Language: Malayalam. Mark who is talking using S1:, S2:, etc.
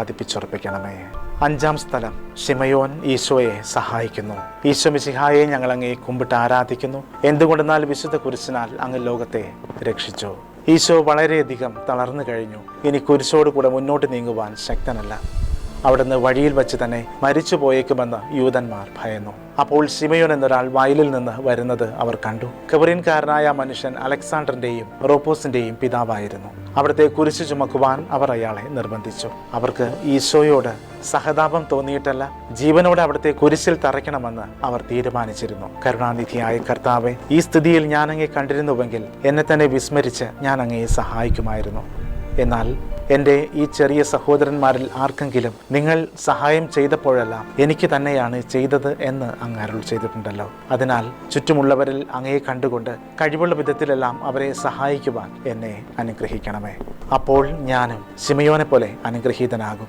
S1: പതിപ്പിച്ചുറപ്പിക്കണമേ. അഞ്ചാം സ്ഥലം, ശിമയോൻ ഈശോയെ സഹായിക്കുന്നു. ഈശോ മിശിഹായെ ഞങ്ങൾ അങ്ങേ കുമ്പിട്ട് ആരാധിക്കുന്നു. എന്തുകൊണ്ടെന്നാൽ വിശുദ്ധ കുരിശിനാൽ അങ്ങ് ലോകത്തെ രക്ഷിച്ചു. ഈശോ വളരെയധികം തളർന്നു കഴിഞ്ഞു. ഇനി കുരിശോട് കൂടെ മുന്നോട്ട് നീങ്ങുവാൻ ശക്തനല്ല. അവിടുന്ന് വഴിയിൽ വെച്ച് തന്നെ മരിച്ചു പോയേക്കുമെന്ന് യൂതന്മാർ ഭയന്നു. അപ്പോൾ ശിമയോൻ എന്നൊരാൾ വയലിൽ നിന്ന് വരുന്നത് അവർ കണ്ടു. കവറിൻകാരനായ മനുഷ്യൻ അലക്സാണ്ടറിന്റെയും റോപ്പോസിന്റെയും പിതാവായിരുന്നു. അവിടുത്തെ കുരിശ് ചുമക്കുവാൻ അവർ അയാളെ നിർബന്ധിച്ചു. അവർക്ക് ഈശോയോട് സഹതാപം തോന്നിയിട്ടല്ല, ജീവനോടെ അവിടുത്തെ കുരിശിൽ തറയ്ക്കണമെന്ന് അവർ തീരുമാനിച്ചിരുന്നു. കരുണാനിധിയായ കർത്താവെ, ഈ സ്ഥിതിയിൽ ഞാൻ അങ്ങയെ കണ്ടിരുന്നുവെങ്കിൽ എന്നെ തന്നെ വിസ്മരിച്ച് ഞാൻ അങ്ങയെ സഹായിക്കുമായിരുന്നു. എന്നാൽ എൻ്റെ ഈ ചെറിയ സഹോദരന്മാരിൽ ആർക്കെങ്കിലും നിങ്ങൾ സഹായം ചെയ്തപ്പോഴെല്ലാം എനിക്ക് തന്നെയാണ് ചെയ്തത് എന്ന് അങ്ങ് അരുൾ ചെയ്തിട്ടുണ്ടല്ലോ. അതിനാൽ ചുറ്റുമുള്ളവരിൽ അങ്ങയെ കണ്ടുകൊണ്ട് കഴിവുള്ള വിധത്തിലെല്ലാം അവരെ സഹായിക്കുവാൻ എന്നെ അനുഗ്രഹിക്കണമേ. അപ്പോൾ ഞാനും ശിമയോനെ പോലെ അനുഗ്രഹീതനാകും.